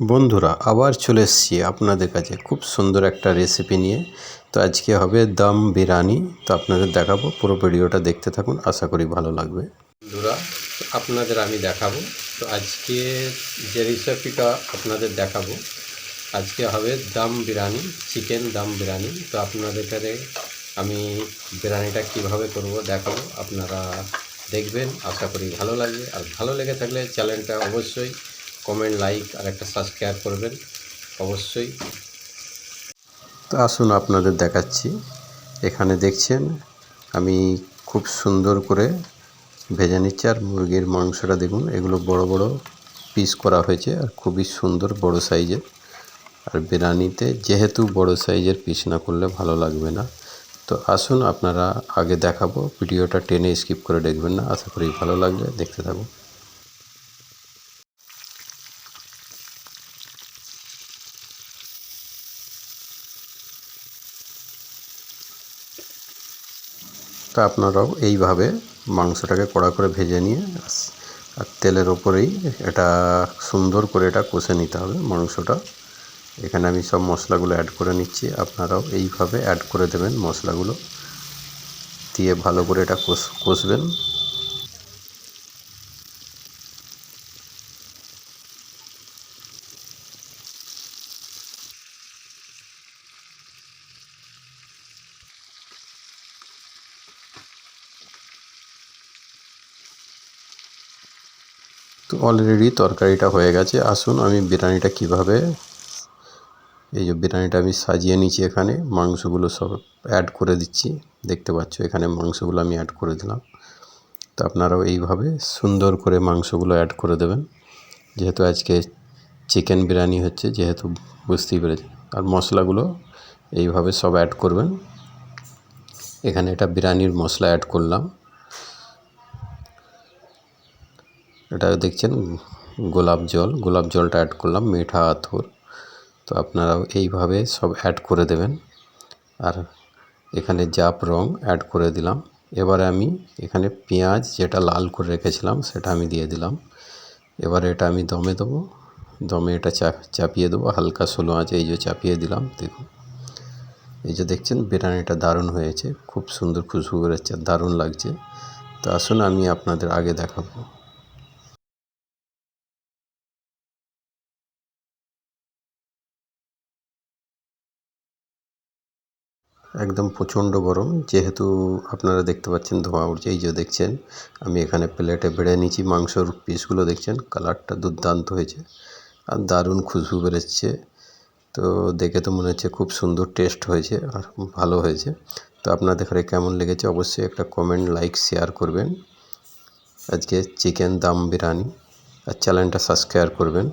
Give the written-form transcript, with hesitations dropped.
বন্ধুরা আবার চলে এসেছি আপনাদের কাছে খুব সুন্দর একটা রেসিপি নিয়ে। তো আজকে হবে দম বিরিয়ানি। তো আপনাদের দেখাবো, পুরো ভিডিওটা দেখতে থাকুন, আশা করি ভালো লাগবে। বন্ধুরা আপনাদের আমি দেখাবো, তো আজকে যে রেসিপিটা আপনাদের দেখাবো আজকে হবে দম বিরিয়ানি, চিকেন দম বিরিয়ানি। তো আপনাদের কাছে আমি বিরিয়ানিটা কীভাবে করব দেখাবো, আপনারা দেখবেন, আশা করি ভালো লাগবে। আর ভালো লেগে থাকলে চ্যানেলটা অবশ্যই কমেন্ট, লাইক আর একটা সাবস্ক্রাইব করবেন অবশ্যই। তো আসুন আপনাদের দেখাচ্ছি। এখানে দেখছেন আমি খুব সুন্দর করে ভেজে নিচ্ছি। আর মুরগির মাংসটা দেখুন, এগুলো বড় বড় পিস করা হয়েছে আর খুবই সুন্দর বড় সাইজের। আর বিরিয়ানিতে যেহেতু বড় সাইজের পিস না করলে ভালো লাগবে না। তো আসুন আপনারা আগে দেখাবো, ভিডিওটা টেনে স্কিপ করে দেখবেন না, আশা করি ভালো লাগবে, দেখতে থাকুন। তো আপনারাও এইভাবে মাংসটাকে কড়া করে ভেজে নিয়ে আর তেলের ওপরেই এটা সুন্দর করে এটা কষে নিতে হবে মাংসটা। এখানে আমি সব মশলাগুলো অ্যাড করে নিচ্ছি, আপনারাও এইভাবে অ্যাড করে দেবেন মশলাগুলো দিয়ে ভালো করে এটা কষবেন। তো অলরেডি তরকারিটা হয়ে গেছে। আসুন আমি বিরিয়ানিটা কীভাবে, এই যে বিরিয়ানিটা আমি সাজিয়ে নিচ্ছি, এখানে মাংসগুলো সব অ্যাড করে দিচ্ছি, দেখতে পাচ্ছ এখানে মাংসগুলো আমি অ্যাড করে দিলাম। তো আপনারাও এইভাবে সুন্দর করে মাংসগুলো অ্যাড করে দেবেন, যেহেতু আজকে চিকেন বিরিয়ানি হচ্ছে, যেহেতু বুঝতেই পেরেছি। আর মশলাগুলো এইভাবে সব অ্যাড করবেন। এখানে এটা বিরিয়ানির মশলা অ্যাড করলাম, এটা দেখছেন গোলাপ জলটা অ্যাড করলাম, মিঠা আতর। তো আপনারাও এইভাবে সব অ্যাড করে দেবেন। আর এখানে জাপ রং অ্যাড করে দিলাম। এবারে আমি এখানে পেঁয়াজ যেটা লাল করে রেখেছিলাম সেটা আমি দিয়ে দিলাম। এবারে এটা আমি দমে দেবো, দমে এটা চাপিয়ে দেবো হালকা স্লো আঁচে। এই যে চাপিয়ে দিলাম, দেখুন এই যে দেখছেন বিরিয়ানিটা দারুণ হয়েছে, খুব সুন্দর খুশবু বেরোচ্ছে, দারুণ লাগছে। তো আসুন আমি আপনাদের আগে দেখাবো। একদম প্রচণ্ড গরম, যেহেতু আপনারা দেখতে পাচ্ছেন ধোঁয়া উঠছে। এই যে দেখছেন আমি এখানে প্লেটে বেড়ে নিয়েছি মাংসর পিসগুলো, দেখছেন কালারটা দুর্দান্ত হয়েছে আর দারুণ খুশবু বেরোচ্ছে। তো দেখে তো মনে হচ্ছে খুব সুন্দর টেস্ট হয়েছে আর ভালো হয়েছে। তো আপনাদের ঘরে কেমন লেগেছে অবশ্যই একটা কমেন্ট, লাইক, শেয়ার করবেন আজকে চিকেন দম বিরিয়ানি। আর চ্যানেলটা সাবস্ক্রাইব করবেন।